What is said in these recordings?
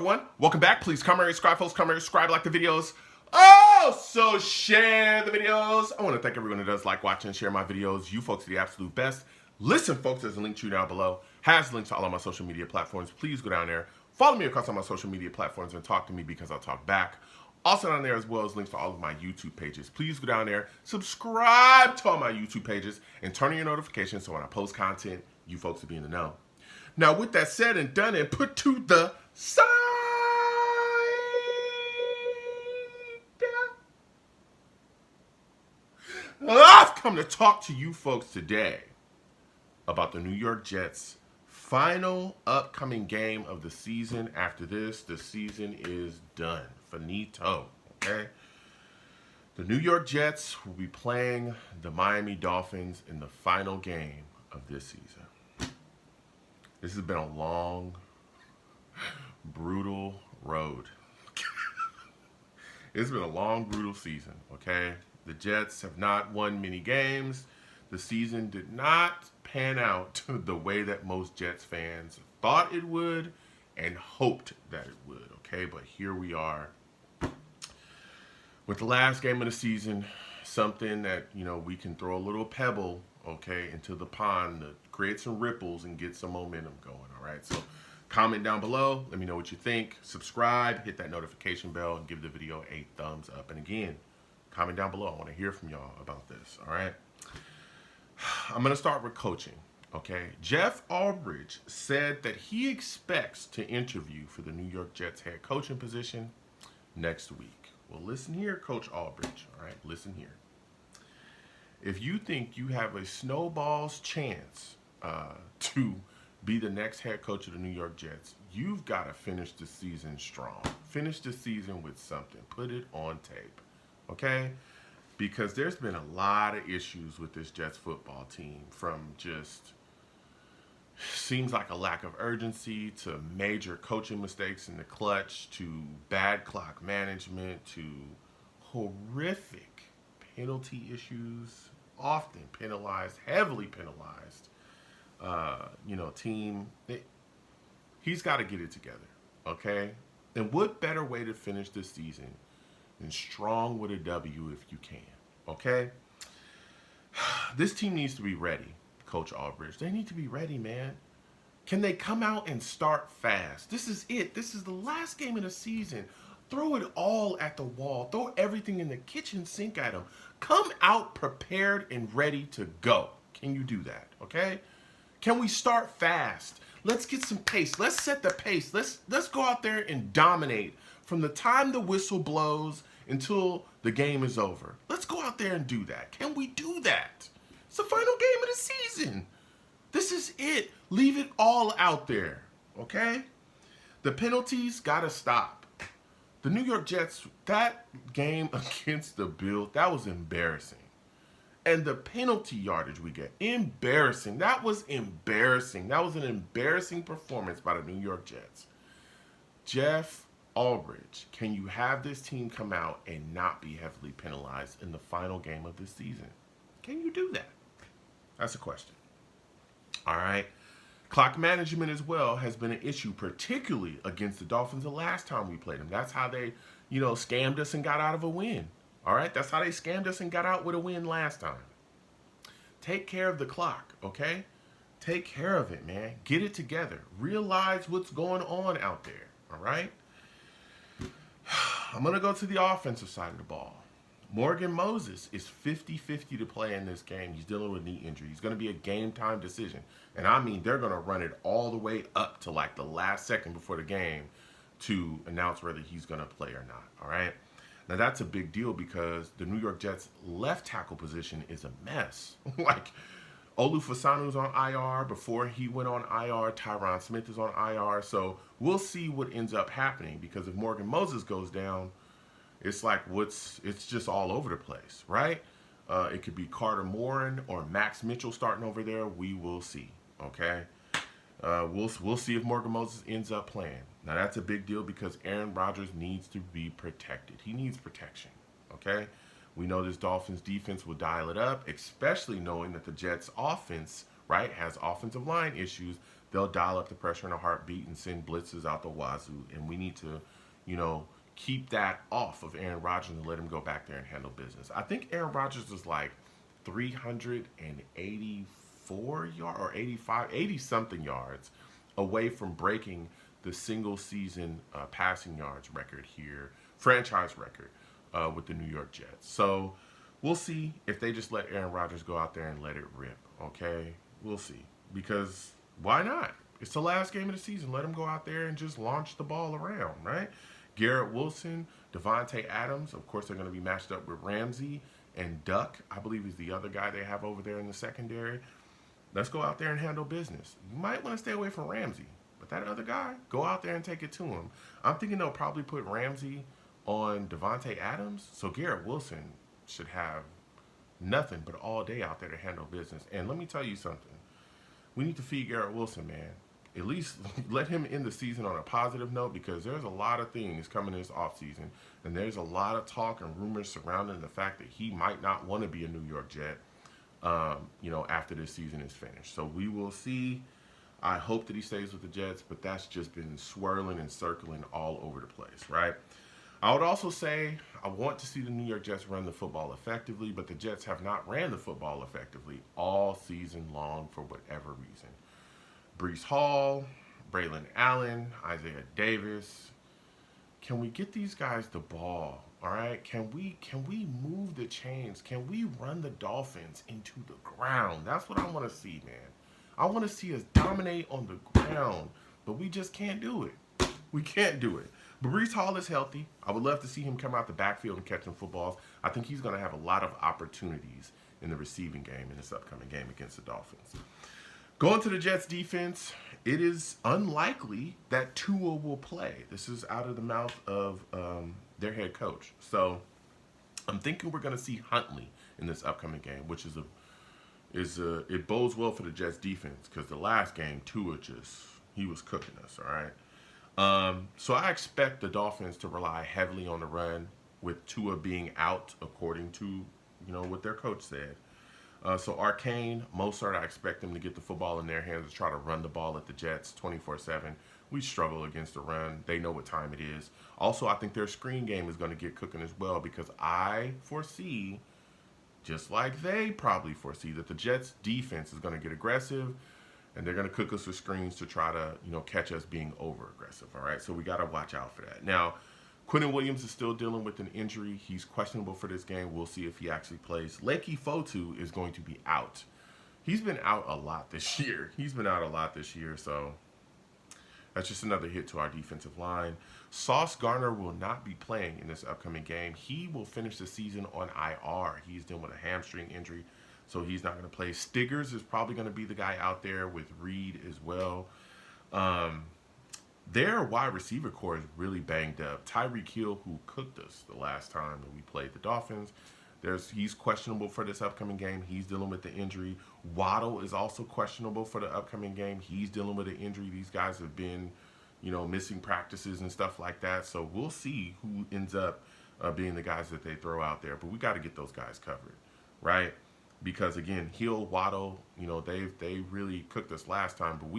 everyone. Welcome back. Please comment, subscribe, folks. Comment, subscribe, like the videos. Also share the videos. I want to thank everyone who does like, watch, and share my videos. You folks are the absolute best. Listen, folks, there's a link to you down below. Has links to all of my social media platforms. Please go down there. Follow me across all my social media platforms and talk to me because I'll talk back. Also down there as well as links to all of my YouTube pages. Please go down there, subscribe to all my YouTube pages, and turn on your notifications so when I post content, you folks will be in the know. Now, with that said and done and put to the side, I've come to talk to you folks today about the New York Jets' final upcoming game of the season. After this, the season is done. Finito, okay? The New York Jets will be playing the Miami Dolphins in the final game of this season. This has been a long, brutal road. It's been a long, brutal season, okay? The Jets have not won many games. The season did not pan out the way that most Jets fans thought it would and hoped that it would, okay? But here we are with the last game of the season, something that, you know, we can throw a little pebble, okay, into the pond to create some ripples and get some momentum going, all right? So comment down below. Let me know what you think. Subscribe, hit that notification bell, and give the video a thumbs up. And again, comment down below. I want to hear from y'all about this, all right? I'm going to start with coaching, okay? Jeff Albridge said that he expects to interview for the New York Jets head coaching position next week. Well, listen here, Coach Albridge, all right? Listen here. If you think you have a snowball's chance to be the next head coach of the New York Jets, you've got to finish the season strong. Finish the season with something. Put it on tape, okay? Because there's been a lot of issues with this Jets football team, from just seems like a lack of urgency to major coaching mistakes in the clutch to bad clock management to horrific penalty issues, often penalized, heavily penalized. Team. He's got to get it together, okay? And what better way to finish this season than strong with a W if you can, okay? This team needs to be ready, Coach Albridge. They need to be ready, man. Can they come out and start fast? This is it. This is the last game of the season. Throw it all at the wall. Throw everything in the kitchen sink at them. Come out prepared and ready to go. Can you do that, okay? Can we start fast? Let's get some pace. Let's set the pace. Let's go out there and dominate from the time the whistle blows until the game is over. Let's go out there and do that. Can we do that? It's the final game of the season. This is it. Leave it all out there, okay? The penalties got to stop. The New York Jets, that game against the Bills, that was embarrassing. And the penalty yardage we get, embarrassing. That was embarrassing. That was an embarrassing performance by the New York Jets. Jeff Albridge, can you have this team come out and not be heavily penalized in the final game of this season? Can you do that? That's a question. All right. Clock management as well has been an issue, particularly against the Dolphins the last time we played them. That's how they, scammed us and got out of a win. All right, that's how they scammed us and got out with a win last time. Take care of the clock, okay? Take care of it, man. Get it together. Realize what's going on out there, all right? I'm going to go to the offensive side of the ball. Morgan Moses is 50-50 to play in this game. He's dealing with knee injury. He's going to be a game-time decision. And I mean, they're going to run it all the way up to like the last second before the game to announce whether he's going to play or not, all right? Now, that's a big deal because the New York Jets' left tackle position is a mess. Like, Olufosanu's on IR. Before he went on IR, Tyron Smith is on IR. So we'll see what ends up happening, because if Morgan Moses goes down, it's like it's just all over the place, right? It could be Carter Morin or Max Mitchell starting over there. We will see, okay? We'll see if Morgan Moses ends up playing. Now, that's a big deal because Aaron Rodgers needs to be protected. He needs protection, okay? We know this Dolphins defense will dial it up, especially knowing that the Jets offense, right, has offensive line issues. they'll dial up the pressure in a heartbeat and send blitzes out the wazoo. And we need to, you know, keep that off of Aaron Rodgers and let him go back there and handle business. I think Aaron Rodgers is like 384 yard or 85, 80 something yards away from breaking the single season passing yards record here, franchise record with the New York Jets. So we'll see if they just let Aaron Rodgers go out there and let it rip. Okay, we'll see, because why not? It's the last game of the season. Let him go out there and just launch the ball around, right? Garrett Wilson, Devontae Adams, of course, they're going to be matched up with Ramsey and Duck, I believe, is the other guy they have over there in the secondary. Let's go out there and handle business. You might want to stay away from Ramsey, but that other guy, go out there and take it to him. I'm thinking they'll probably put Ramsey on Devontae Adams, so Garrett Wilson should have nothing but all day out there to handle business. And let me tell you something. We need to feed Garrett Wilson, man. At least let him end the season on a positive note, because there's a lot of things coming this offseason, and there's a lot of talk and rumors surrounding the fact that he might not want to be a New York Jet, after this season is finished. So we will see. I hope that he stays with the Jets, but that's just been swirling and circling all over the place, right? I would also say I want to see the New York Jets run the football effectively, but the Jets have not ran the football effectively all season long for whatever reason. Breece Hall, Braylon Allen, Isaiah Davis. Can we get these guys the ball? All right? Can we move the chains? Can we run the Dolphins into the ground? That's what I want to see, man. I want to see us dominate on the ground, but we just can't do it. We can't do it. But Breece Hall is healthy. I would love to see him come out the backfield and catch some footballs. I think he's going to have a lot of opportunities in the receiving game in this upcoming game against the Dolphins. Going to the Jets defense, it is unlikely that Tua will play. This is out of the mouth of their head coach. So I'm thinking we're going to see Huntley in this upcoming game, which it bodes well for the Jets defense, because the last game Tua he was cooking us. All right. So I expect the Dolphins to rely heavily on the run, with Tua being out, according to what their coach said. So Arcane, Mozart, I expect them to get the football in their hands and try to run the ball at the Jets 24/7. We struggle against the run. They know what time it is. Also, I think their screen game is going to get cooking as well, because I foresee, just like they probably foresee, that the Jets defense is going to get aggressive, and they're going to cook us with screens to try to, catch us being over aggressive. All right, so we got to watch out for that. Now, Quinnen Williams is still dealing with an injury. He's questionable for this game. We'll see if he actually plays. Leki Fotu is going to be out. He's been out a lot this year. So that's just another hit to our defensive line. Sauce Gardner will not be playing in this upcoming game. He will finish the season on IR. He's dealing with a hamstring injury, so he's not going to play. Stiggers is probably going to be the guy out there with Reed as well. Their wide receiver core is really banged up. Tyreek Hill, who cooked us the last time that we played the Dolphins, he's questionable for this upcoming game. He's dealing with the injury. Waddle is also questionable for the upcoming game. He's dealing with an injury. These guys have been, missing practices and stuff like that. So we'll see who ends up being the guys that they throw out there. But we got to get those guys covered, right? Because again, Hill, Waddle, they really cooked us last time. But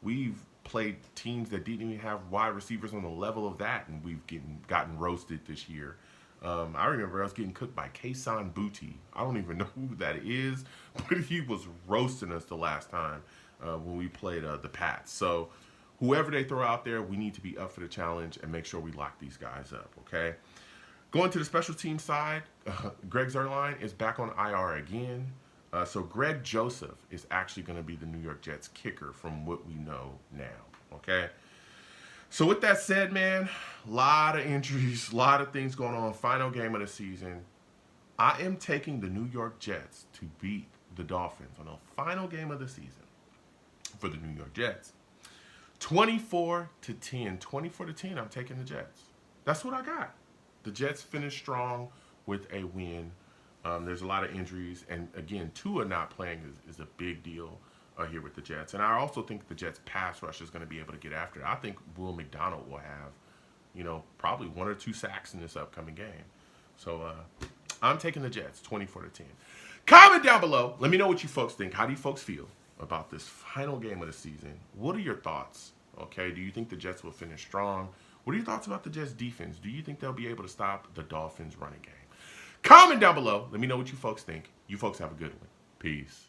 we've played teams that didn't even have wide receivers on the level of that, and we've gotten roasted this year. I remember I was getting cooked by Kayson Boutte. I don't even know who that is, but he was roasting us the last time when we played the Pats. So whoever they throw out there, we need to be up for the challenge and make sure we lock these guys up, okay? Going to the special team side, Greg Zuerlein is back on IR again. So Greg Joseph is actually going to be the New York Jets kicker from what we know now, okay? So with that said, man, a lot of injuries, a lot of things going on. Final game of the season. I am taking the New York Jets to beat the Dolphins on the final game of the season for the New York Jets. 24-10. 24-10, I'm taking the Jets. That's what I got. The Jets finished strong with a win. There's a lot of injuries. And again, Tua not playing is a big deal here with the Jets. And I also think the Jets pass rush is going to be able to get after it. I think Will McDonald will have, probably 1 or 2 sacks in this upcoming game. So I'm taking the Jets 24-10. Comment down below. Let me know what you folks think. How do you folks feel about this final game of the season. What are your thoughts? Okay, do you think the Jets will finish strong? What are your thoughts about the Jets defense? Do you think they'll be able to stop the Dolphins running game? Comment down below. Let me know what you folks think. You folks have a good one. Peace.